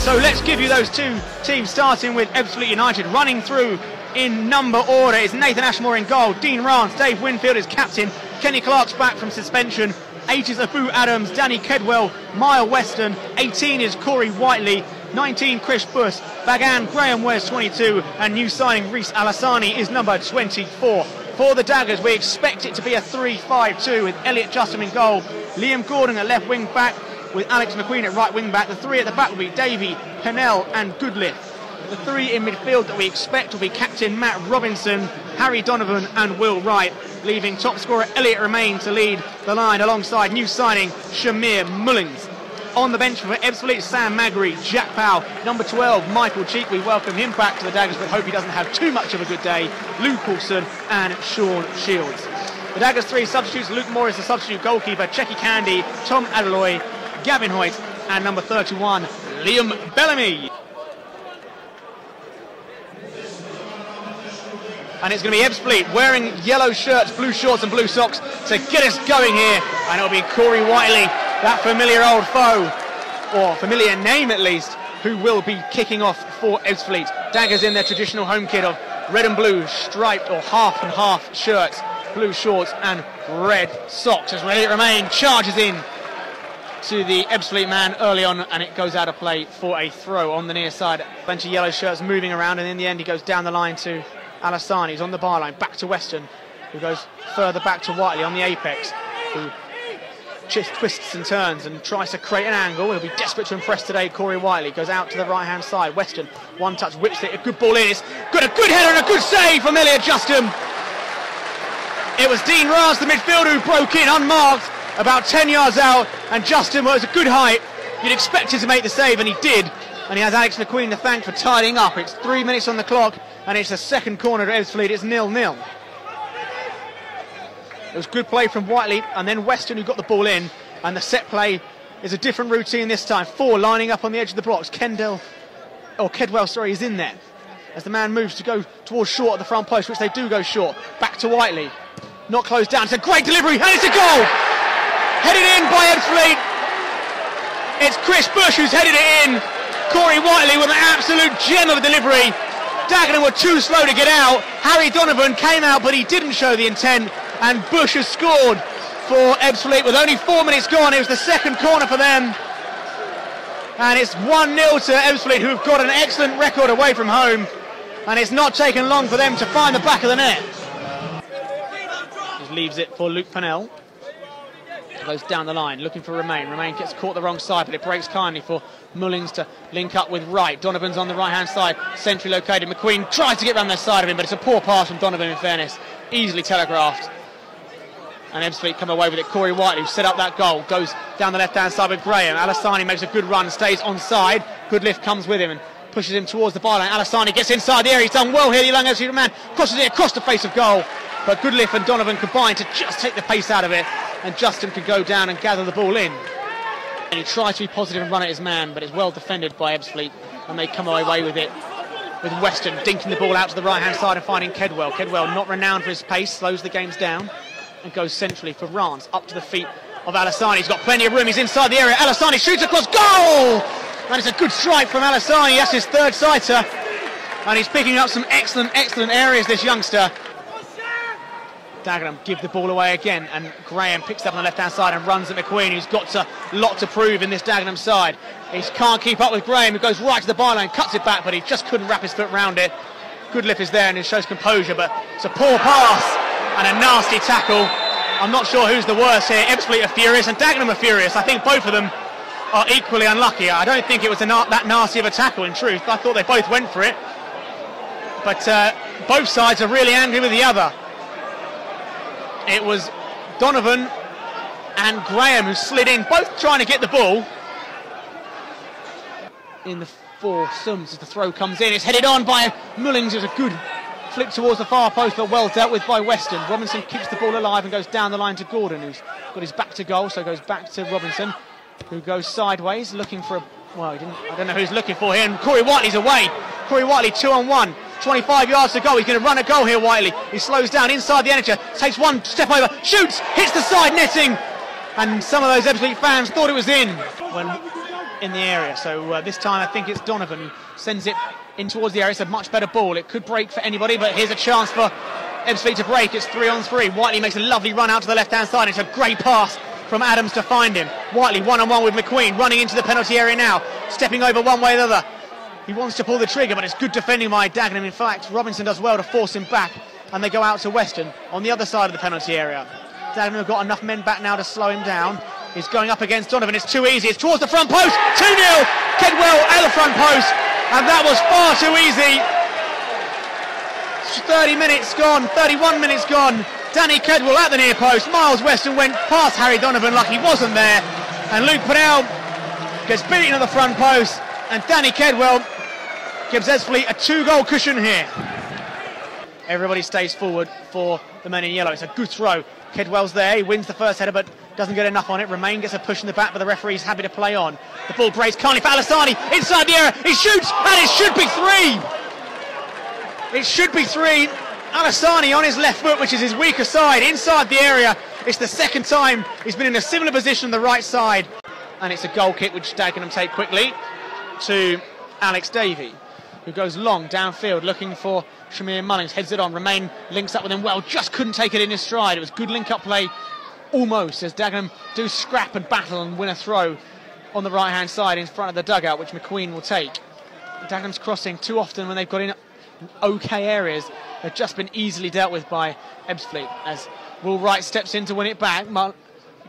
So let's give you those two teams, starting with Ebbsfleet United. Running through in number order is Nathan Ashmore in goal, Dean Rance, Dave Winfield is captain, Kenny Clark's back from suspension, 8 is Abu Adams, Danny Kedwell, Maya Weston, 18 is Corey Whiteley, 19 Chris Buss, Bagan Graham wears 22, and new signing Reece Alassani is number 24. For the Daggers, we expect it to be a 3-5-2 with Elliot Justin in goal, Liam Gordon at left wing back, with Alex McQueen at right wing back. The three at the back will be Davey, Pennell and Goodliff. The three in midfield that we expect will be captain Matt Robinson, Harry Donovan and Will Wright, leaving top scorer Elliot Romain to lead the line alongside new signing Shamir Mullins. On the bench for Ebbsfleet, Sam Magri, Jack Powell, number 12 Michael Cheek, we welcome him back to the Daggers but hope he doesn't have too much of a good day, Luke Coulson and Sean Shields. The Daggers 3 substitutes: Luke Morris the substitute goalkeeper, Checky Candy, Tom Adeloy, Gavin Hoyt and number 31 Liam Bellamy. And it's going to be Ebbsfleet wearing yellow shirts, blue shorts and blue socks to get us going here, and it'll be Corey Whiteley, that familiar old foe, or familiar name at least, who will be kicking off for Ebbsfleet. Daggers in their traditional home kit of red and blue striped or half and half shirts, blue shorts and red socks, as Elliot Romain charges in to the Ebbsfleet man early on, and it goes out of play for a throw on the near side. A bunch of yellow shirts moving around, and in the end he goes down the line to Alassani, who's on the byline, back to Weston, who goes further back to Whiteley on the apex, who twists and turns and tries to create an angle. He'll be desperate to impress today. Corey Whiteley goes out to the right hand side. Weston, one touch, whips it, a good ball in. It's got a good header and a good save from Elliot Justin. It was Dean Rance, the midfielder, who broke in unmarked about 10 yards out, and Justin was a good height. You'd expect him to make the save, and he did. And he has Alex McQueen to thank for tidying up. It's 3 minutes on the clock, and it's the second corner to Ebbsfleet. It's 0-0. It was good play from Whiteley, and then Weston, who got the ball in, and the set play is a different routine this time. 4 lining up on the edge of the blocks. Kedwell, is in there as the man moves to go towards short at the front post, which they do go short. Back to Whiteley, not closed down. It's a great delivery, and it's a goal! Headed in by Ebbsfleet. It's Chris Buss who's headed it in. Corey Whiteley with an absolute gem of a delivery. Dagenham were too slow to get out. Harry Donovan came out, but he didn't show the intent, and Buss has scored for Ebbsfleet with only 4 minutes gone. It was the second corner for them, and it's 1-0 to Ebbsfleet, who've got an excellent record away from home, and it's not taken long for them to find the back of the net. Just leaves it for Luke Pennell. Goes down the line, looking for Romain. Romain gets caught the wrong side, but it breaks kindly for Mullins to link up with Wright. Donovan's on the right-hand side, centrally located. McQueen tries to get round their side of him, but it's a poor pass from Donovan, in fairness. Easily telegraphed. And Ebbsfleet come away with it. Corey Whiteley, who set up that goal, goes down the left-hand side with Graham. Alassani makes a good run, stays onside. Goodliff comes with him and pushes him towards the byline. Alassani gets inside the area. He's done well here, the young Ebbsfleet man. Crosses it across the face of goal. But Goodliff and Donovan combine to just take the pace out of it, and Justin can go down and gather the ball in. And he tries to be positive and run at his man, but it's well defended by Ebbsfleet, and they come away with it, with Weston dinking the ball out to the right-hand side and finding Kedwell. Kedwell, not renowned for his pace, slows the games down and goes centrally for Rance, up to the feet of Alassani. He's got plenty of room, he's inside the area. Alassani shoots across, goal! And it's a good strike from Alassani. That's his third sighter, and he's picking up some excellent areas, this youngster. Dagenham give the ball away again, and Graham picks up on the left-hand side and runs at McQueen, who's got a lot to prove in this Dagenham side. He can't keep up with Graham, who goes right to the byline, cuts it back, but he just couldn't wrap his foot round it. Goodliff is there and he shows composure, but it's a poor pass and a nasty tackle. I'm not sure who's the worst here. Ebbsfleet are furious and Dagenham are furious. I think both of them are equally unlucky. I don't think it was that nasty of a tackle, in truth. I thought they both went for it, but both sides are really angry with the other. It was Donovan and Graham who slid in, both trying to get the ball. In the foursomes as the throw comes in, it's headed on by Mullins. It was a good flick towards the far post, but well dealt with by Weston. Robinson keeps the ball alive and goes down the line to Gordon, who's got his back to goal, so goes back to Robinson, who goes sideways, looking for a... Well, I don't know who he's looking for here, and Corey Whiteley's away. Corey Whiteley 2-on-1. 25 yards to go. He's going to run a goal here, Whiteley. He slows down inside the amateur, takes one step over, shoots, hits the side netting, and some of those Ebbsfleet fans thought it was in. When in the area. So this time I think it's Donovan who sends it in towards the area. It's a much better ball. It could break for anybody, but here's a chance for Ebbsfleet to break. It's 3-on-3. Whiteley makes a lovely run out to the left-hand side. It's a great pass from Adams to find him. Whiteley one-on-one with McQueen, running into the penalty area now, stepping over one way or the other. He wants to pull the trigger, but it's good defending by Dagenham. In fact, Robinson does well to force him back, and they go out to Weston on the other side of the penalty area. Dagenham have got enough men back now to slow him down. He's going up against Donovan. It's too easy. It's towards the front post. 2-0. Kedwell at the front post, and that was far too easy. 30 minutes gone, 31 minutes gone. Danny Kedwell at the near post. Miles Weston went past Harry Donovan like he wasn't there, and Luke Pennell gets beaten at the front post, and Danny Kedwell gives Ebbsfleet a 2-goal cushion here. Everybody stays forward for the men in yellow. It's a good throw. Kedwell's there. He wins the first header, but doesn't get enough on it. Romain gets a push in the back, but the referee's happy to play on. The ball breaks kindly for Alassani inside the area. He shoots, and it should be 3. It should be 3. Alassani on his left foot, which is his weaker side, inside the area. It's the second time he's been in a similar position on the right side, and it's a goal kick which Dagenham take quickly to Alex Davey, who goes long downfield looking for Shamir Mullings. Heads it on. Romain links up with him well, just couldn't take it in his stride. It was good link-up play almost, as Dagenham do scrap and battle and win a throw on the right-hand side in front of the dugout, which McQueen will take. Dagenham's crossing too often when they've got in okay areas. They've just been easily dealt with by Ebbsfleet, as Will Wright steps in to win it back.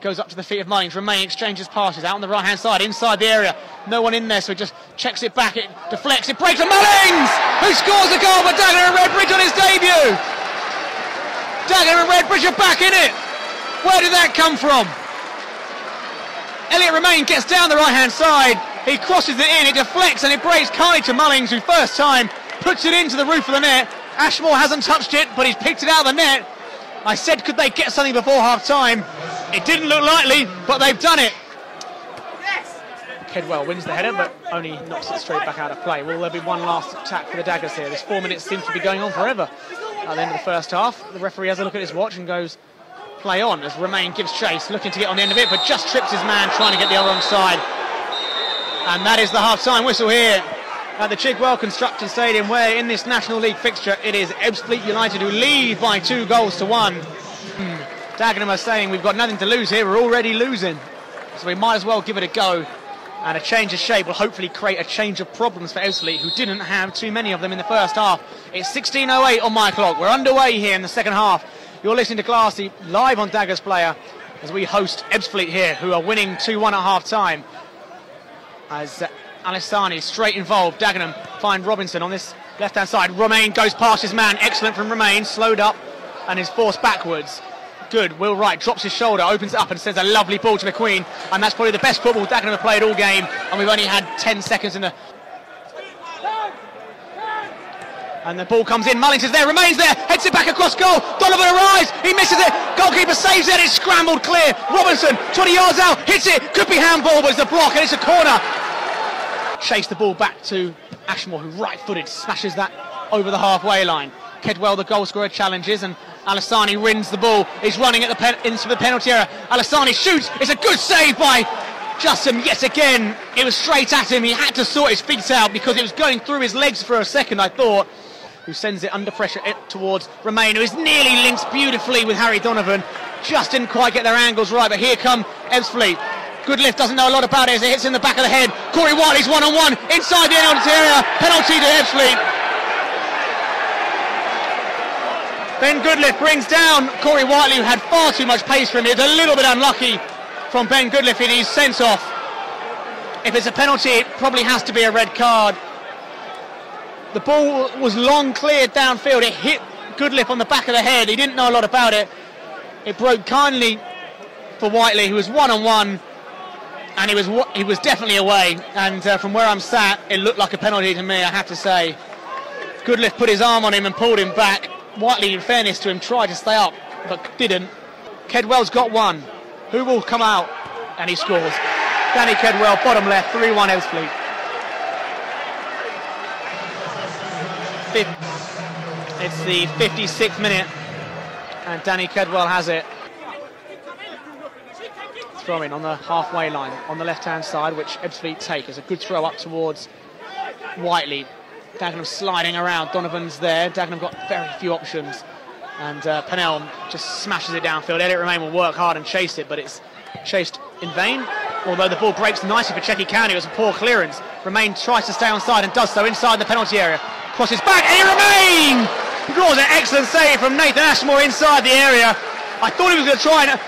Goes up to the feet of Mullings. Romain exchanges passes out on the right-hand side, inside the area. No one in there, so he just checks it back. It deflects, it breaks, and Mullings, who scores a goal for Dagenham and Redbridge on his debut. Dagenham and Redbridge are back in it. Where did that come from? Elliot Romain gets down the right-hand side. He crosses it in, it deflects, and it breaks kindly to Mullings, who first time puts it into the roof of the net. Ashmore hasn't touched it, but he's picked it out of the net. I said, could they get something before half-time? It didn't look likely, but they've done it. Kedwell wins the header, but only knocks it straight back out of play. Will there be one last attack for the Daggers here? This 4 minutes seems to be going on forever. At the end of the first half, the referee has a look at his watch and goes, play on, as Romain gives chase, looking to get on the end of it, but just trips his man trying to get the other on side. And that is the half-time whistle here at the Chigwell Construction Stadium, where in this National League fixture it is Ebbsfleet United who lead by 2-1. Dagenham are saying we've got nothing to lose here, we're already losing, so we might as well give it a go, and a change of shape will hopefully create a change of problems for Ebbsfleet, who didn't have too many of them in the first half. It's 16:08 on my clock. We're underway here in the second half. You're listening to Glassy live on Daggers Player as we host Ebbsfleet here, who are winning 2-1 at half time, as Alassani straight involved. Dagenham find Robinson on this left hand side. Romain goes past his man, excellent from Romain, slowed up and is forced backwards. Good. Will Wright drops his shoulder, opens it up and sends a lovely ball to McQueen, and that's probably the best football Dagenham have played all game, and we've only had 10 seconds in the... And the ball comes in, Mullings is there, Romain's there, heads it back across goal, Donovan arrives, he misses it, goalkeeper saves it, it's scrambled clear, Robinson 20 yards out, hits it, could be handball, but it's a block and it's a corner. Chase the ball back to Ashmore, who right-footed smashes that over the halfway line. Kedwell, the goal scorer, challenges, and Alassani wins the ball. He's running at into the penalty area. Alassani shoots. It's a good save by Justin yet again. It was straight at him. He had to sort his feet out because it was going through his legs for a second, I thought. Who sends it under pressure towards Romain, who is nearly linked beautifully with Harry Donovan. Just didn't quite get their angles right, but here come Ebbsfleet. Goodlift doesn't know a lot about it as it hits in the back of the head. Corey Whiteley's one-on-one inside the penalty area. Penalty to Ebbsfleet. Ben Goodlift brings down Corey Whiteley, who had far too much pace for him. It's a little bit unlucky from Ben Goodlift in his sent off. If it's a penalty, it probably has to be a red card. The ball was long cleared downfield. It hit Goodlift on the back of the head. He didn't know a lot about it. It broke kindly for Whiteley, who was one-on-one, and he was definitely away. And from where I'm sat, it looked like a penalty to me, I have to say. Goodlift put his arm on him and pulled him back. Whiteley, in fairness to him, tried to stay up, but didn't. Kedwell's got one. Who will come out? And he scores. Danny Kedwell, bottom left, 3-1 Ebbsfleet. It's the 56th minute, and Danny Kedwell has it. throw-in on the halfway line on the left-hand side, which Ebbsfleet take. It's a good throw up towards Whiteley. Dagenham sliding around. Donovan's there. Dagenham got very few options. And Pennell just smashes it downfield. Elliot Romain will work hard and chase it, but it's chased in vain. Although the ball breaks nicely for Checky County. It was a poor clearance. Romain tries to stay onside and does so inside the penalty area. Crosses back. Elliot Romain draws an excellent save from Nathan Ashmore inside the area. I thought he was going to try and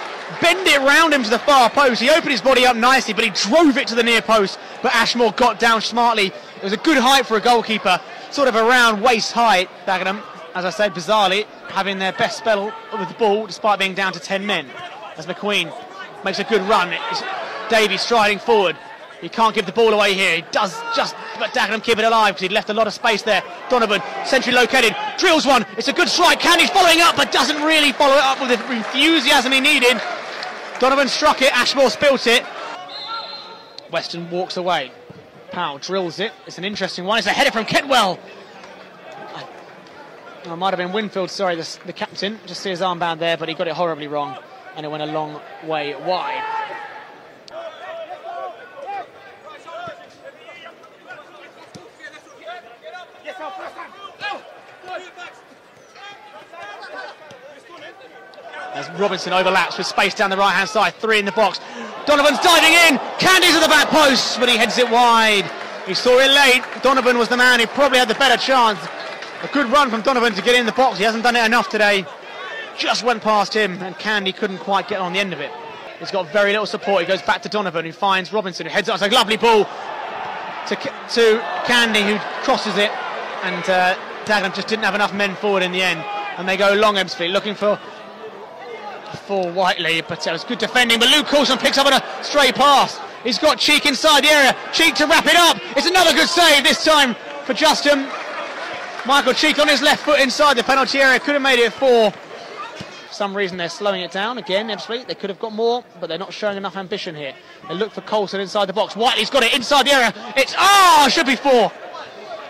bend it round him to the far post. He opened his body up nicely, but he drove it to the near post. But Ashmore got down smartly. It was a good height for a goalkeeper, sort of around waist height. Dagenham, as I said, bizarrely having their best spell with the ball despite being down to 10 men. As McQueen makes a good run, it's Davey striding forward. He can't give the ball away here. He does just, but Dagenham keep it alive because he'd left a lot of space there. Donovan, centrally located, drills one. It's a good strike. Candy's following up, but doesn't really follow it up with the enthusiasm he needed. Donovan struck it. Ashmore spilt it. Weston walks away. Powell drills it. It's an interesting one. It's a header from Ketwell. It might have been Winfield, sorry, the captain. Just see his armband there, but he got it horribly wrong, and it went a long way wide. As Robinson overlaps with space down the right-hand side, 3 in the box. Donovan's diving in, Candy's at the back post, but he heads it wide. He saw it late. Donovan was the man who probably had the better chance. A good run from Donovan to get in the box. He hasn't done it enough today. Just went past him, and Candy couldn't quite get on the end of it. He's got very little support. He goes back to Donovan, who finds Robinson, who heads up. It's a lovely ball to Candy, who crosses it, and Dagenham just didn't have enough men forward in the end, and they go long. Ebbsfleet looking for Whiteley, but it was good defending, but Luke Coulson picks up on a stray pass. He's got Cheek inside the area. Cheek to wrap it up. It's another good save, this time for Justin. Michael Cheek on his left foot inside the penalty area. Could have made it 4. For some reason they're slowing it down again. Ebbsfleet, they could have got more, but they're not showing enough ambition here. They look for Coulson inside the box. Whiteley's got it inside the area. It's should be 4.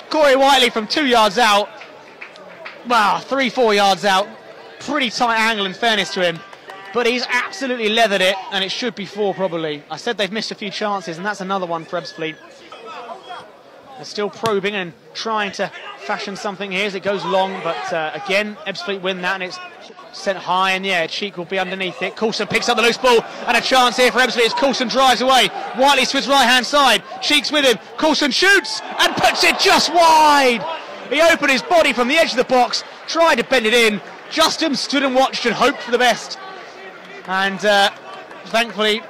Corey Whiteley from 2 yards out. Wow, 3-4 yards out. Pretty tight angle in fairness to him, but he's absolutely leathered it, and it should be 4 probably. I said they've missed a few chances, and that's another one for Ebbsfleet. They're still probing and trying to fashion something here as it goes long, but again, Ebbsfleet win that, and it's sent high in the air. Cheek will be underneath it. Coulson picks up the loose ball, and a chance here for Ebbsfleet as Coulson drives away. Whiteley to his right-hand side. Cheek's with him. Coulson shoots and puts it just wide. He opened his body from the edge of the box, tried to bend it in. Justin stood and watched and hoped for the best. And thankfully,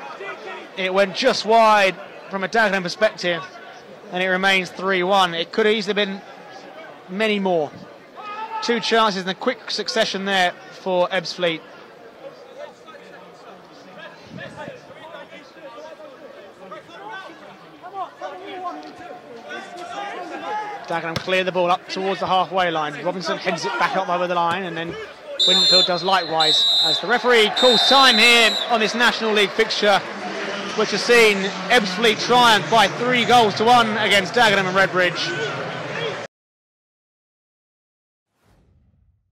it went just wide from a Dagenham perspective, and it remains 3-1. It could have easily been many more. 2 chances in a quick succession there for Ebbsfleet. Dagenham clear the ball up towards the halfway line. Robinson heads it back up over the line, and then Winfield does likewise, as the referee calls time here on this National League fixture, which has seen Ebbsfleet triumph by 3 goals to 1 against Dagenham and Redbridge.